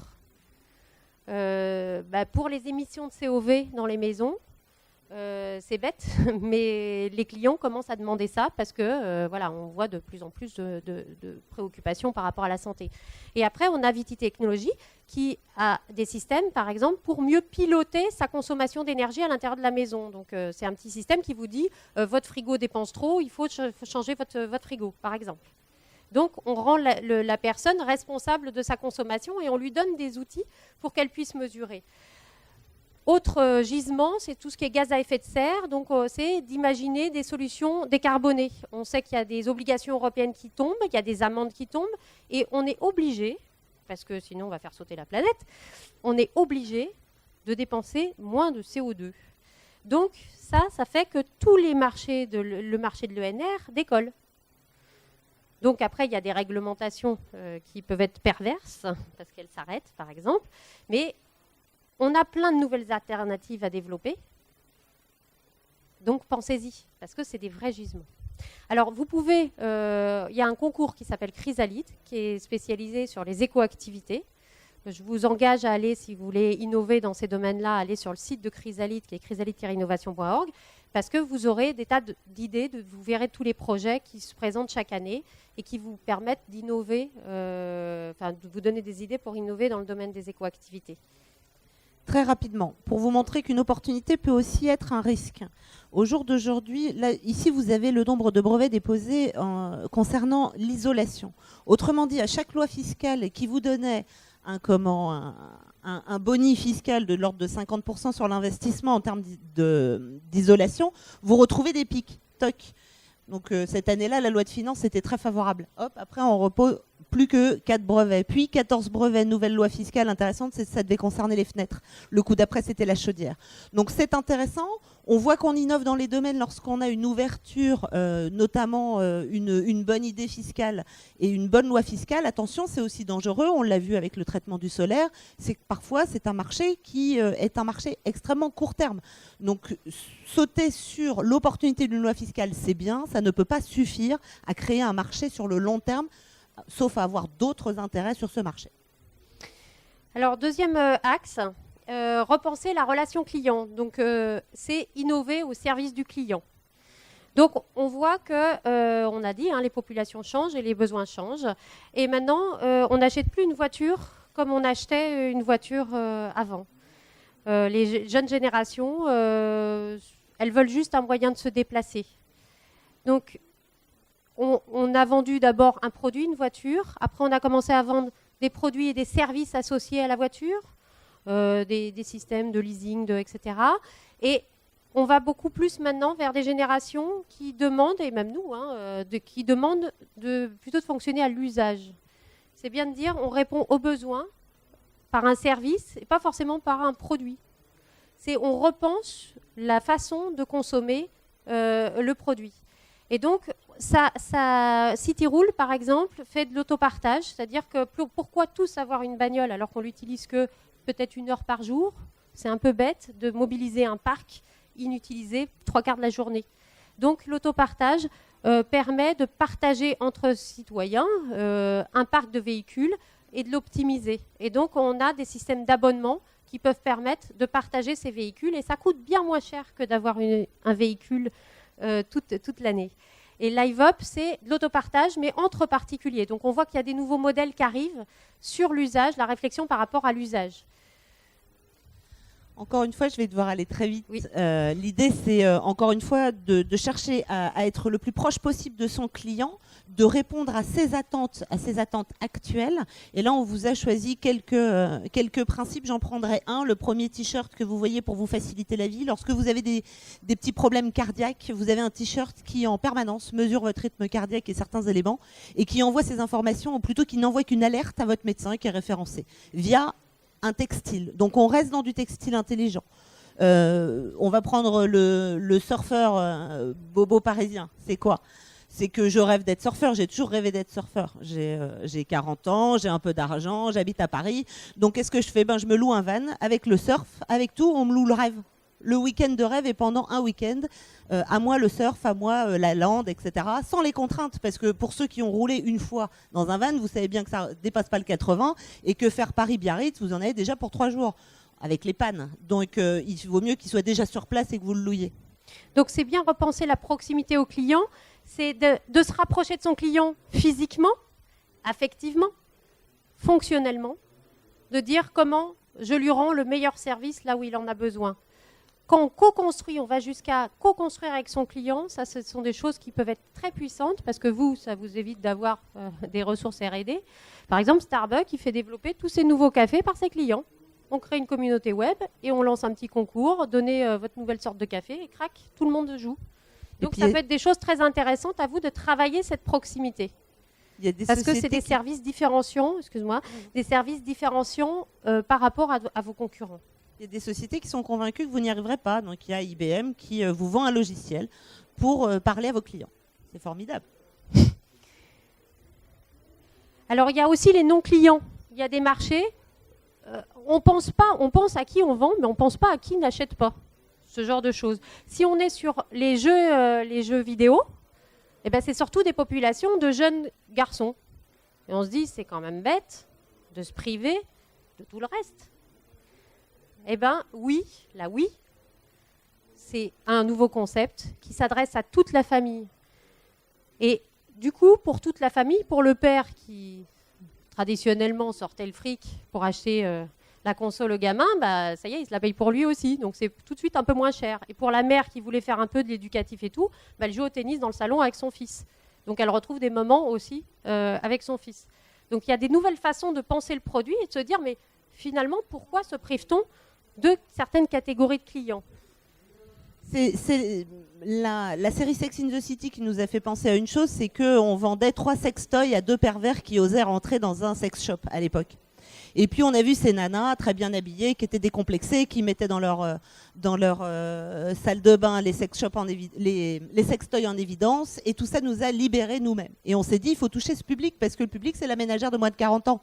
Pour les émissions de COV dans les maisons, c'est bête, mais les clients commencent à demander ça parce que on voit de plus en plus de préoccupations par rapport à la santé. Et après, on a Viti Technologies qui a des systèmes, par exemple, pour mieux piloter sa consommation d'énergie à l'intérieur de la maison. Donc, c'est un petit système qui vous dit votre frigo dépense trop, il faut changer votre frigo, par exemple. Donc, on rend la personne responsable de sa consommation et on lui donne des outils pour qu'elle puisse mesurer. Autre gisement, c'est tout ce qui est gaz à effet de serre. Donc, c'est d'imaginer des solutions décarbonées. On sait qu'il y a des obligations européennes qui tombent, il y a des amendes qui tombent, et on est obligé, parce que sinon on va faire sauter la planète, on est obligé de dépenser moins de CO2. Donc, ça fait que tous les marchés, le marché de l'ENR décolle. Donc après, il y a des réglementations qui peuvent être perverses, parce qu'elles s'arrêtent, par exemple. Mais on a plein de nouvelles alternatives à développer. Donc pensez-y, parce que c'est des vrais gisements. Alors vous pouvez, il y a un concours qui s'appelle Chrysalide, qui est spécialisé sur les écoactivités. Je vous engage à aller, si vous voulez innover dans ces domaines-là, aller sur le site de Chrysalide, qui est chrysalide-innovation.org, parce que vous aurez des tas d'idées, vous verrez tous les projets qui se présentent chaque année et qui vous permettent d'innover, de vous donner des idées pour innover dans le domaine des écoactivités. Très rapidement, pour vous montrer qu'une opportunité peut aussi être un risque. Au jour d'aujourd'hui, ici vous avez le nombre de brevets déposés concernant l'isolation. Autrement dit, à chaque loi fiscale qui vous donnait un boni fiscal de l'ordre de 50% sur l'investissement en termes d'isolation, vous retrouvez des pics. Toc. Donc cette année-là, la loi de finances était très favorable. Hop, après on repose plus que 4 brevets. Puis 14 brevets, nouvelle loi fiscale intéressante, ça devait concerner les fenêtres. Le coup d'après, c'était la chaudière. Donc c'est intéressant. On voit qu'on innove dans les domaines lorsqu'on a une ouverture, notamment une bonne idée fiscale et une bonne loi fiscale. Attention, c'est aussi dangereux. On l'a vu avec le traitement du solaire. C'est que parfois, c'est un marché qui est un marché extrêmement court terme. Donc sauter sur l'opportunité d'une loi fiscale, c'est bien. Ça ne peut pas suffire à créer un marché sur le long terme, sauf à avoir d'autres intérêts sur ce marché. Alors, deuxième axe, repenser la relation client. Donc, c'est innover au service du client. Donc, on voit que, on a dit, les populations changent et les besoins changent. Et maintenant, on n'achète plus une voiture comme on achetait une voiture avant. Les jeunes générations, elles veulent juste un moyen de se déplacer. Donc, on a vendu d'abord un produit, une voiture. Après, on a commencé à vendre des produits et des services associés à la voiture, des systèmes de leasing, etc. Et on va beaucoup plus maintenant vers des générations qui demandent, et même nous, qui demandent plutôt de fonctionner à l'usage. C'est bien de dire on répond aux besoins par un service et pas forcément par un produit. On repense la façon de consommer le produit. Et donc, Cityroule, par exemple, fait de l'autopartage, c'est-à-dire que pourquoi tous avoir une bagnole alors qu'on l'utilise que peut-être 1 heure par jour? C'est un peu bête de mobiliser un parc inutilisé 3/4 de la journée. Donc, l'autopartage permet de partager entre citoyens un parc de véhicules et de l'optimiser. Et donc, on a des systèmes d'abonnement qui peuvent permettre de partager ces véhicules et ça coûte bien moins cher que d'avoir un véhicule toute l'année. Et LiveUp, c'est de l'autopartage, mais entre particuliers. Donc on voit qu'il y a des nouveaux modèles qui arrivent sur l'usage, la réflexion par rapport à l'usage. Encore une fois, je vais devoir aller très vite. Oui. L'idée, c'est encore une fois de chercher à être le plus proche possible de son client, de répondre à ses attentes actuelles. Et là, on vous a choisi quelques principes. J'en prendrai un. Le premier t-shirt que vous voyez pour vous faciliter la vie. Lorsque vous avez des petits problèmes cardiaques, vous avez un t-shirt qui en permanence mesure votre rythme cardiaque et certains éléments et qui envoie ces informations, ou plutôt qui n'envoie qu'une alerte à votre médecin qui est référencé via un textile. Donc on reste dans du textile intelligent. On va prendre le surfeur bobo parisien. C'est quoi? c'est que je rêve d'être surfeur. J'ai toujours rêvé d'être surfeur. J'ai 40 ans, j'ai un peu d'argent, j'habite à Paris. Donc, qu'est-ce que je fais? Je me loue un van avec le surf, avec tout, on me loue le rêve. Le week-end de rêve, et pendant un week-end, à moi le surf, à moi la lande, etc. Sans les contraintes, parce que pour ceux qui ont roulé une fois dans un van, vous savez bien que ça dépasse pas le 80 et que faire Paris-Biarritz, vous en avez déjà pour 3 jours avec les pannes. Donc il vaut mieux qu'il soit déjà sur place et que vous le louiez. Donc c'est bien repenser la proximité au client, c'est de se rapprocher de son client physiquement, affectivement, fonctionnellement, de dire comment je lui rends le meilleur service là où il en a besoin. Quand on co-construit, on va jusqu'à co-construire avec son client. Ça, ce sont des choses qui peuvent être très puissantes parce que ça vous évite d'avoir des ressources R&D. Par exemple, Starbucks, il fait développer tous ses nouveaux cafés par ses clients. On crée une communauté web et on lance un petit concours. Donnez votre nouvelle sorte de café et crac, tout le monde joue. Donc ça peut être des choses très intéressantes à vous de travailler cette proximité. Parce que c'est des services différenciants, des services différenciants par rapport à vos concurrents. Il y a des sociétés qui sont convaincues que vous n'y arriverez pas. Donc il y a IBM qui vous vend un logiciel pour parler à vos clients. C'est formidable. Alors il y a aussi les non-clients. Il y a des marchés. On pense à qui on vend, mais on ne pense pas à qui n'achète pas. Ce genre de choses. Si on est sur les jeux vidéo, eh ben c'est surtout des populations de jeunes garçons. Et on se dit, c'est quand même bête de se priver de tout le reste. Eh bien, oui, c'est un nouveau concept qui s'adresse à toute la famille. Et du coup, pour toute la famille, pour le père qui, traditionnellement, sortait le fric pour acheter la console au gamin, ça y est, il se la paye pour lui aussi. Donc, c'est tout de suite un peu moins cher. Et pour la mère qui voulait faire un peu de l'éducatif et tout, elle joue au tennis dans le salon avec son fils. Donc, elle retrouve des moments aussi avec son fils. Donc, il y a des nouvelles façons de penser le produit et de se dire, mais finalement, pourquoi se prive-t-on de certaines catégories de clients? C'est la série Sex in the City qui nous a fait penser à une chose, c'est qu'on vendait 3 sextoys à 2 pervers qui osaient rentrer dans un sex shop à l'époque. Et puis on a vu ces nanas très bien habillées, qui étaient décomplexées, qui mettaient dans leur salle de bain les sextoys en évidence, et tout ça nous a libérés nous-mêmes. Et on s'est dit, il faut toucher ce public, parce que le public, c'est la ménagère de moins de 40 ans.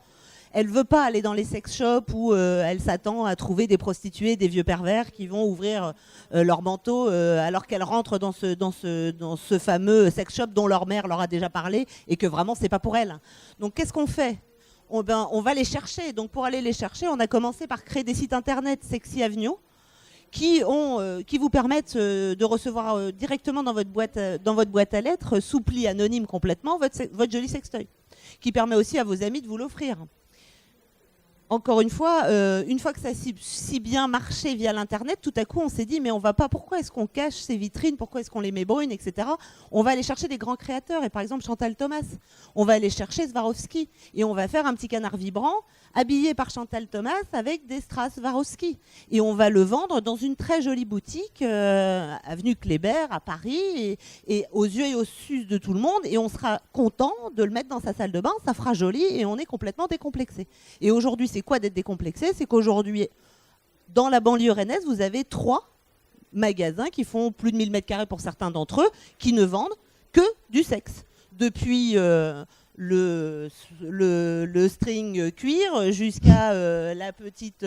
Elle ne veut pas aller dans les sex shops où elle s'attend à trouver des prostituées, des vieux pervers qui vont ouvrir leur manteau alors qu'elle rentre dans ce fameux sex shop dont leur mère leur a déjà parlé et que vraiment, ce n'est pas pour elle. Donc, qu'est-ce qu'on fait? On va les chercher. Donc, pour aller les chercher, on a commencé par créer des sites internet Sexy Avenue qui vous permettent de recevoir directement dans votre boîte à lettres, sous pli anonyme complètement, votre joli sextoy, qui permet aussi à vos amis de vous l'offrir. Encore une fois que ça a si bien marché via l'Internet, tout à coup, on s'est dit, mais on va pas, pourquoi est-ce qu'on cache ces vitrines, pourquoi est-ce qu'on les met brunes, etc. On va aller chercher des grands créateurs, et par exemple Chantal Thomas. On va aller chercher Swarovski, et on va faire un petit canard vibrant, habillé par Chantal Thomas, avec des strass Swarovski. Et on va le vendre dans une très jolie boutique, avenue Kléber, à Paris, et aux yeux et aux sus de tout le monde, et on sera content de le mettre dans sa salle de bain, ça fera joli, et on est complètement décomplexé. Et aujourd'hui, c'est quoi d'être décomplexé? C'est qu'aujourd'hui, dans la banlieue rennaise, vous avez 3 magasins qui font plus de 1000 m² pour certains d'entre eux, qui ne vendent que du sexe. Depuis le string cuir jusqu'à la petite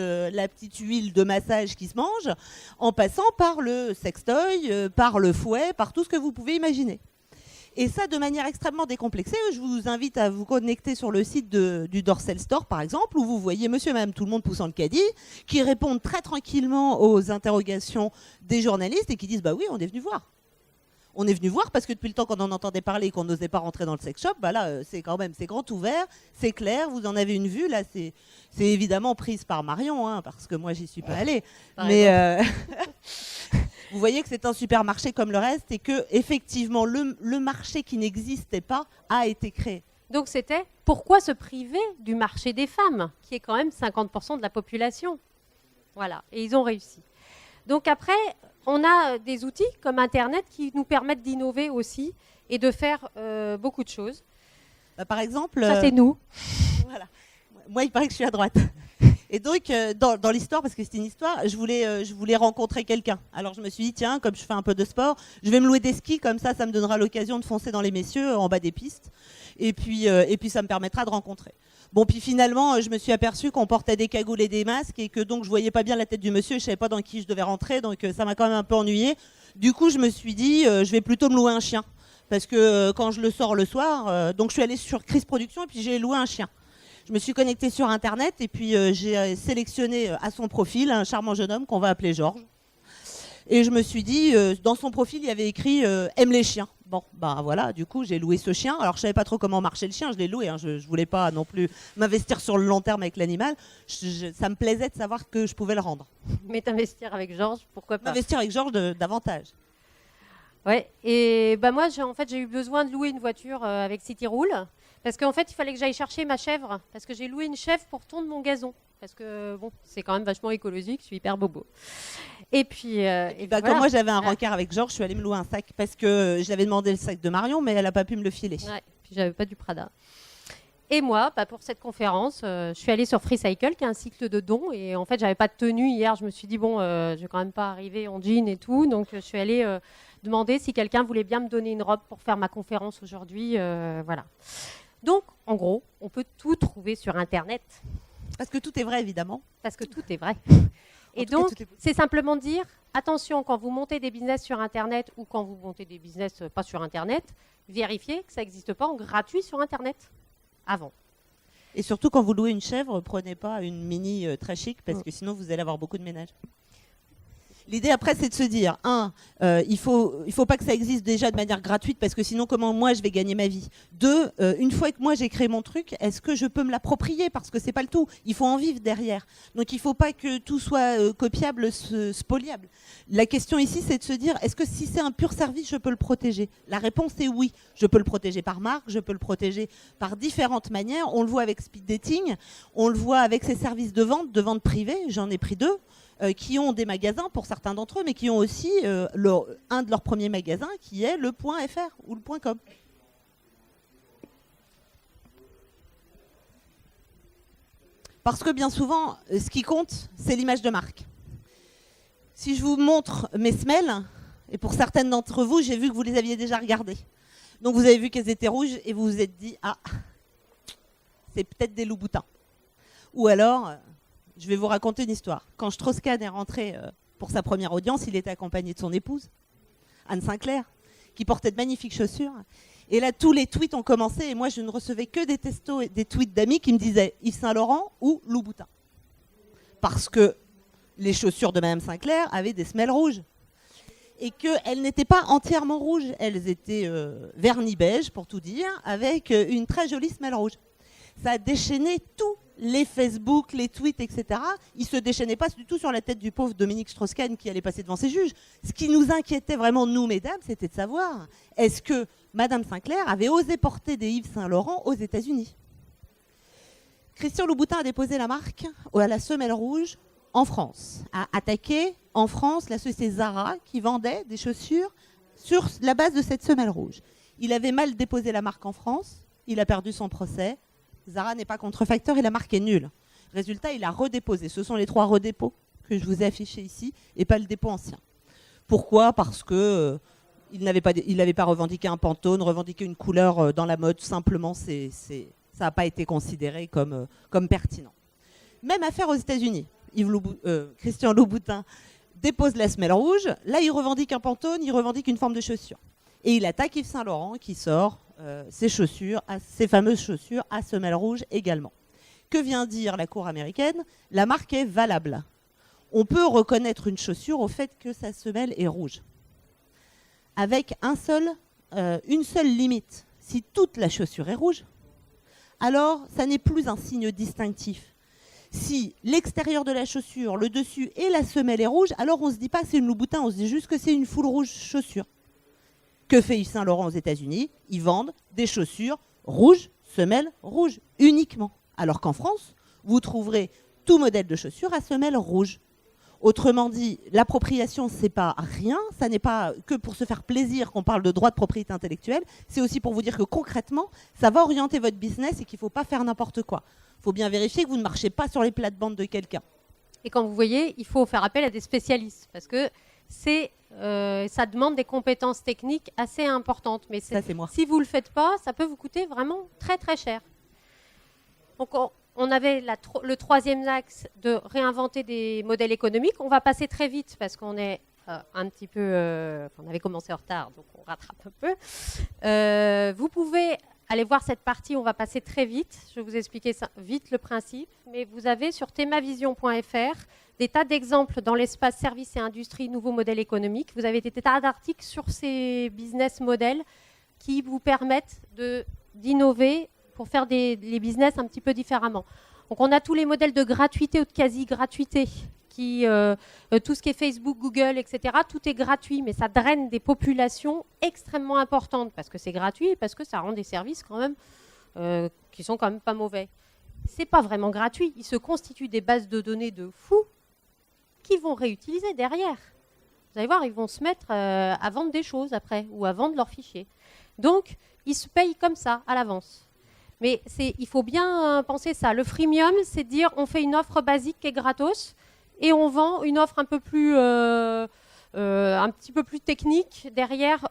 huile de massage qui se mange, en passant par le sextoy, par le fouet, par tout ce que vous pouvez imaginer. Et ça, de manière extrêmement décomplexée, je vous invite à vous connecter sur le site du Dorsel Store, par exemple, où vous voyez monsieur et madame tout le monde poussant le caddie, qui répondent très tranquillement aux interrogations des journalistes et qui disent « bah oui, on est venu voir ». On est venu voir parce que depuis le temps qu'on en entendait parler et qu'on n'osait pas rentrer dans le sex shop, là, c'est grand ouvert, c'est clair, vous en avez une vue. Là, c'est évidemment prise par Marion, parce que moi, j'y suis pas allée. Mais vous voyez que c'est un supermarché comme le reste et que effectivement, le marché qui n'existait pas a été créé. Donc c'était pourquoi se priver du marché des femmes, qui est quand même 50% de la population. Voilà, et ils ont réussi. Donc après, on a des outils comme Internet qui nous permettent d'innover aussi et de faire beaucoup de choses. Par exemple... Ça, c'est nous. Voilà. Moi, il paraît que je suis à droite. Et donc, dans l'histoire, parce que c'est une histoire, je voulais rencontrer quelqu'un. Alors je me suis dit, tiens, comme je fais un peu de sport, je vais me louer des skis, comme ça me donnera l'occasion de foncer dans les messieurs en bas des pistes. Et puis ça me permettra de rencontrer. Bon, puis finalement, je me suis aperçue qu'on portait des cagoules et des masques et que donc je voyais pas bien la tête du monsieur, je savais pas dans qui je devais rentrer, donc ça m'a quand même un peu ennuyée. Du coup, je me suis dit, je vais plutôt me louer un chien. Parce que quand je le sors le soir, donc je suis allée sur Chris Productions et puis j'ai loué un chien. Je me suis connectée sur Internet et puis j'ai sélectionné à son profil un charmant jeune homme qu'on va appeler Georges. Et je me suis dit, dans son profil, il y avait écrit « aime les chiens ». Bon, ben voilà, du coup, j'ai loué ce chien. Alors, je savais pas trop comment marchait le chien, je l'ai loué. Hein. Je voulais pas non plus m'investir sur le long terme avec l'animal. Ça me plaisait de savoir que je pouvais le rendre. Mais t'investir avec Georges, pourquoi pas? M'investir avec Georges davantage. Ouais, et bah moi, j'ai eu besoin de louer une voiture avec Cityroule. Parce qu'en fait, il fallait que j'aille chercher ma chèvre. Parce que j'ai loué une chèvre pour tondre mon gazon. Parce que, bon, c'est quand même vachement écologique, je suis hyper bobo. Et puis voilà. Comme moi, j'avais un rencard avec Georges, je suis allée me louer un sac parce que je l'avais demandé le sac de Marion, mais elle n'a pas pu me le filer. Ouais, puis j'avais pas du Prada. Et moi, pour cette conférence, je suis allée sur FreeCycle, qui est un cycle de dons. Et en fait, j'avais pas de tenue hier. Je me suis dit, bon, je vais quand même pas arriver en jean et tout. Donc, je suis allée demander si quelqu'un voulait bien me donner une robe pour faire ma conférence aujourd'hui. Voilà. Donc, en gros, on peut tout trouver sur Internet. Parce que tout est vrai, évidemment. Parce que tout est vrai. Et donc, c'est simplement dire, attention, quand vous montez des business sur Internet ou quand vous montez des business pas sur Internet, vérifiez que ça n'existe pas en gratuit sur Internet avant. Et surtout, quand vous louez une chèvre, prenez pas une mini très chic parce que sinon, vous allez avoir beaucoup de ménage. L'idée après, c'est de se dire, il faut pas que ça existe déjà de manière gratuite parce que sinon, comment moi je vais gagner ma vie. 2, une fois que moi j'ai créé mon truc, est-ce que je peux me l'approprier parce que c'est pas le tout. Il faut en vivre derrière. Donc il faut pas que tout soit copiable, spoliable. La question ici, c'est de se dire, est-ce que si c'est un pur service, je peux le protéger? La réponse est oui. Je peux le protéger par marque, je peux le protéger par différentes manières. On le voit avec Speed Dating, on le voit avec ses services de vente privée. J'en ai pris 2. Qui ont des magasins pour certains d'entre eux, mais qui ont aussi un de leurs premiers magasins qui est le .fr ou le .com. Parce que bien souvent, ce qui compte, c'est l'image de marque. Si je vous montre mes semelles, et pour certaines d'entre vous, j'ai vu que vous les aviez déjà regardées. Donc vous avez vu qu'elles étaient rouges et vous vous êtes dit, ah, c'est peut-être des loups-boutins. Ou alors... Je vais vous raconter une histoire. Quand Strauss-Kahn est rentré pour sa première audience, il était accompagné de son épouse, Anne Sinclair, qui portait de magnifiques chaussures. Et là, tous les tweets ont commencé et moi, je ne recevais que des textos et des tweets d'amis qui me disaient Yves Saint-Laurent ou Louboutin. Parce que les chaussures de Madame Sinclair avaient des semelles rouges. Et qu'elles n'étaient pas entièrement rouges. Elles étaient vernis beige, pour tout dire, avec une très jolie semelle rouge. Ça a déchaîné tous les Facebook, les tweets, etc. Ils ne se déchaînaient pas du tout sur la tête du pauvre Dominique Strauss-Kahn qui allait passer devant ses juges. Ce qui nous inquiétait vraiment, nous, mesdames, c'était de savoir est-ce que Madame Sinclair avait osé porter des Yves Saint-Laurent aux États-Unis. Christian Louboutin a déposé la marque à la semelle rouge en France, a attaqué en France la société Zara qui vendait des chaussures sur la base de cette semelle rouge. Il avait mal déposé la marque en France, il a perdu son procès. Zara n'est pas contrefacteur et la marque est nulle. Résultat, il a redéposé. Ce sont les 3 redépôts que je vous ai affichés ici et pas le dépôt ancien. Pourquoi? Parce que il n'avait pas revendiqué un Pantone, revendiqué une couleur dans la mode. Simplement, ça n'a pas été considéré comme pertinent. Même affaire aux États-Unis. Christian Louboutin dépose la semelle rouge. Là, il revendique un Pantone, il revendique une forme de chaussure. Et il attaque Yves Saint-Laurent qui sort ces fameuses chaussures à semelle rouge également. Que vient dire la Cour américaine? La marque est valable. On peut reconnaître une chaussure au fait que sa semelle est rouge. Avec une seule limite. Si toute la chaussure est rouge, alors ça n'est plus un signe distinctif. Si l'extérieur de la chaussure, le dessus et la semelle est rouge, alors on ne se dit pas c'est une Louboutin, on se dit juste que c'est une full rouge chaussure. Que fait Yves Saint-Laurent aux États-Unis? Ils vendent des chaussures rouges, semelles rouges, uniquement. Alors qu'en France, vous trouverez tout modèle de chaussures à semelle rouge. Autrement dit, l'appropriation, c'est pas rien, ça n'est pas que pour se faire plaisir qu'on parle de droit de propriété intellectuelle, c'est aussi pour vous dire que concrètement, ça va orienter votre business et qu'il ne faut pas faire n'importe quoi. Il faut bien vérifier que vous ne marchez pas sur les plates-bandes de quelqu'un. Et quand vous voyez, il faut faire appel à des spécialistes, parce que ça demande des compétences techniques assez importantes. Mais ça, c'est moi. Si vous ne le faites pas, ça peut vous coûter vraiment très très cher. Donc on avait le troisième axe de réinventer des modèles économiques. On va passer très vite parce qu'on est un petit peu... on avait commencé en retard, donc on rattrape un peu. Vous pouvez aller voir cette partie, on va passer très vite. Je vais vous expliquer ça, vite le principe. Mais vous avez sur themavision.fr des tas d'exemples dans l'espace services et industrie, nouveaux modèles économiques. Vous avez des tas d'articles sur ces business models qui vous permettent d'innover pour faire les business un petit peu différemment. Donc on a tous les modèles de gratuité ou de quasi-gratuité, tout ce qui est Facebook, Google, etc., tout est gratuit, mais ça draine des populations extrêmement importantes, parce que c'est gratuit et parce que ça rend des services quand même qui sont quand même pas mauvais. C'est pas vraiment gratuit, il se constitue des bases de données de fous qui vont réutiliser derrière. Vous allez voir, ils vont se mettre à vendre des choses après, ou à vendre leurs fichiers. Donc, ils se payent comme ça, à l'avance. Mais il faut bien penser ça. Le freemium, c'est dire on fait une offre basique qui est gratos et on vend une offre un petit peu plus technique derrière,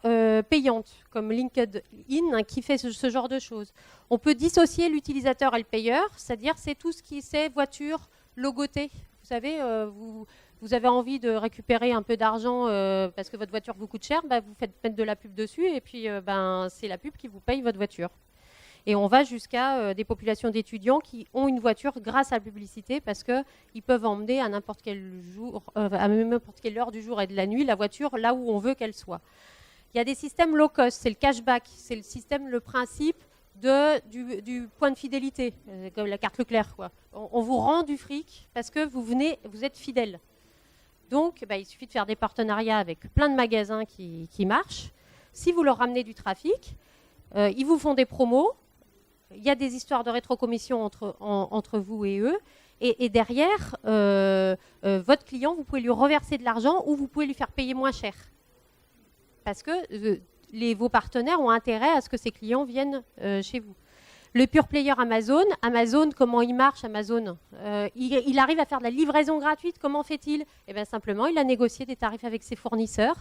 payante, comme LinkedIn qui fait ce genre de choses. On peut dissocier l'utilisateur et le payeur, c'est-à-dire c'est tout ce qui c'est voiture logotée. Vous savez, vous avez envie de récupérer un peu d'argent parce que votre voiture vous coûte cher, vous faites mettre de la pub dessus et puis c'est la pub qui vous paye votre voiture. Et on va jusqu'à des populations d'étudiants qui ont une voiture grâce à la publicité parce qu'ils peuvent emmener à n'importe quelle heure du jour et de la nuit la voiture là où on veut qu'elle soit. Il y a des systèmes low cost, c'est le cashback, c'est le principe du point de fidélité, comme la carte Leclerc, quoi. On vous rend du fric parce que vous êtes fidèle. Donc, il suffit de faire des partenariats avec plein de magasins qui marchent. Si vous leur ramenez du trafic, ils vous font des promos. Il y a des histoires de rétrocommission entre vous et eux. Et derrière, votre client, vous pouvez lui reverser de l'argent ou vous pouvez lui faire payer moins cher. Parce que vos partenaires ont intérêt à ce que ces clients viennent chez vous. Le pure player Amazon, comment il marche Amazon il arrive à faire de la livraison gratuite, comment fait-il? Simplement, il a négocié des tarifs avec ses fournisseurs.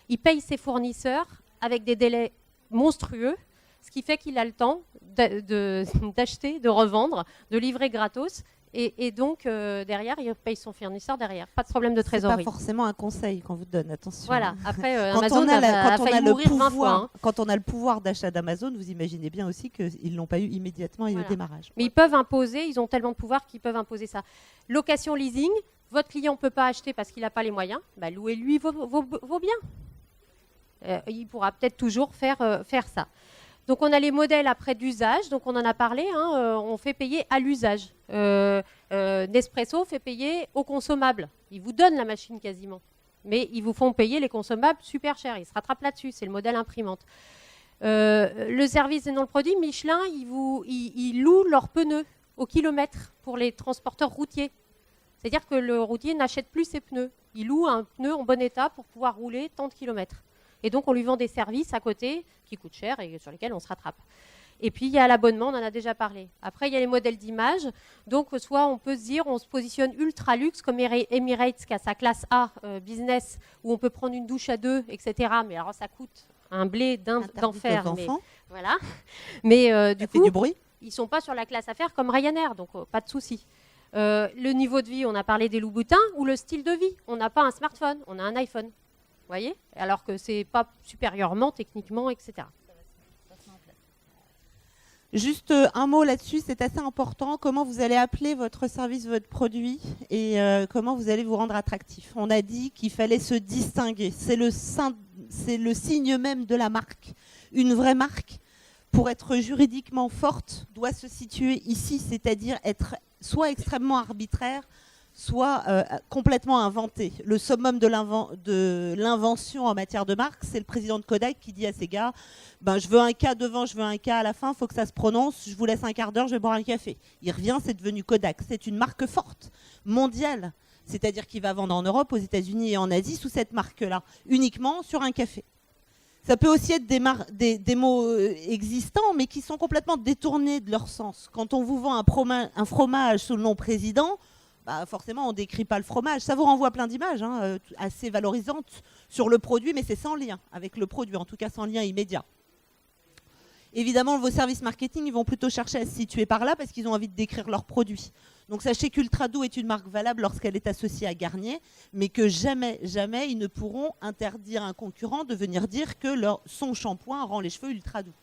Il paye ses fournisseurs avec des délais monstrueux, ce qui fait qu'il a le temps d'acheter, de revendre, de livrer gratos. Et donc, derrière, il paye son fournisseur derrière. Pas de problème de trésorerie. C'est pas forcément un conseil qu'on vous donne, attention. Voilà, après, Amazon a failli mourir 20 fois. Hein. Quand on a le pouvoir d'achat d'Amazon, vous imaginez bien aussi qu'ils ne l'ont pas eu immédiatement et au démarrage. Mais ils peuvent imposer, ils ont tellement de pouvoir qu'ils peuvent imposer ça. Location leasing, votre client ne peut pas acheter parce qu'il n'a pas les moyens, louez-lui vos biens. Il pourra peut-être toujours faire ça. Donc on a les modèles après d'usage, donc on en a parlé, on fait payer à l'usage. Nespresso fait payer aux consommables. Ils vous donnent la machine quasiment, mais ils vous font payer les consommables super cher. Ils se rattrapent là-dessus, c'est le modèle imprimante. Le service et non le produit, Michelin, ils louent leurs pneus au kilomètre pour les transporteurs routiers. C'est-à-dire que le routier n'achète plus ses pneus. Il loue un pneu en bon état pour pouvoir rouler tant de kilomètres. Et donc, on lui vend des services à côté qui coûtent cher et sur lesquels on se rattrape. Et puis, il y a l'abonnement, on en a déjà parlé. Après, il y a les modèles d'image. Donc, soit on peut se dire, on se positionne ultra luxe, comme Emirates, qui a sa classe A business, où on peut prendre une douche à deux, etc. Mais alors, ça coûte un blé d'enfer. Voilà. Mais du coup, ils ne sont pas sur la classe affaires comme Ryanair, donc pas de souci. Le niveau de vie, on a parlé des loups-boutins, ou le style de vie. On n'a pas un smartphone, on a un iPhone. Vous voyez, alors que ce n'est pas supérieurement, techniquement, etc. Juste un mot là-dessus, c'est assez important. Comment vous allez appeler votre service, votre produit et comment vous allez vous rendre attractif. On a dit qu'il fallait se distinguer. C'est le signe même de la marque. Une vraie marque, pour être juridiquement forte, doit se situer ici, c'est-à-dire être soit extrêmement arbitraire, soit complètement inventé. Le summum de l'invention en matière de marque, c'est le président de Kodak qui dit à ses gars, je veux un K devant, je veux un K à la fin, il faut que ça se prononce, je vous laisse un quart d'heure, je vais boire un café. Il revient, c'est devenu Kodak. C'est une marque forte, mondiale. C'est-à-dire qu'il va vendre en Europe, aux États-Unis et en Asie sous cette marque-là, uniquement sur un café. Ça peut aussi être des mots existants, mais qui sont complètement détournés de leur sens. Quand on vous vend un fromage sous le nom président, bah forcément, on ne décrit pas le fromage. Ça vous renvoie plein d'images assez valorisantes sur le produit, mais c'est sans lien avec le produit, en tout cas sans lien immédiat. Évidemment, vos services marketing, ils vont plutôt chercher à se situer par là parce qu'ils ont envie de décrire leurs produits. Donc sachez qu'Ultradoux est une marque valable lorsqu'elle est associée à Garnier, mais que jamais, jamais, ils ne pourront interdire à un concurrent de venir dire que son shampoing rend les cheveux ultra doux.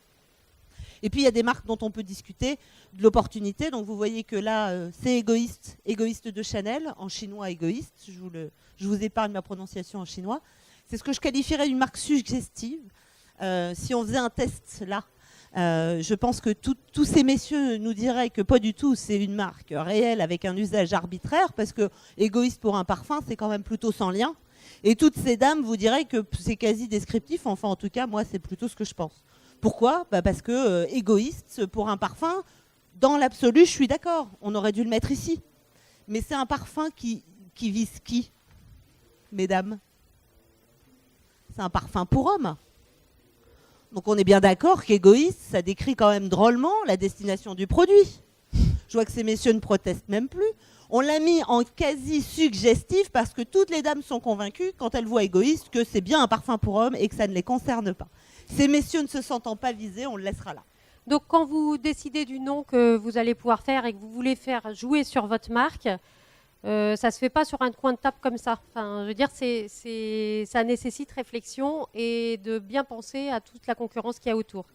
Et puis il y a des marques dont on peut discuter de l'opportunité. Donc vous voyez que là, c'est égoïste de Chanel, en chinois égoïste. Je vous épargne ma prononciation en chinois. C'est ce que je qualifierais d'une marque suggestive. Si on faisait un test là, je pense que tous ces messieurs nous diraient que pas du tout, c'est une marque réelle avec un usage arbitraire, parce que égoïste pour un parfum, c'est quand même plutôt sans lien. Et toutes ces dames vous diraient que c'est quasi descriptif, enfin en tout cas, moi c'est plutôt ce que je pense. Pourquoi ? Parce que égoïste pour un parfum, dans l'absolu, je suis d'accord, on aurait dû le mettre ici. Mais c'est un parfum qui vise qui, mesdames ? C'est un parfum pour hommes. Donc on est bien d'accord qu'égoïste, ça décrit quand même drôlement la destination du produit. Je vois que ces messieurs ne protestent même plus. On l'a mis en quasi suggestif parce que toutes les dames sont convaincues, quand elles voient égoïste, que c'est bien un parfum pour hommes et que ça ne les concerne pas. Ces messieurs ne se sentant pas visés, on le laissera là. Donc quand vous décidez du nom que vous allez pouvoir faire et que vous voulez faire jouer sur votre marque, ça ne se fait pas sur un coin de table comme ça. Enfin, je veux dire, ça nécessite réflexion et de bien penser à toute la concurrence qu'il y a autour.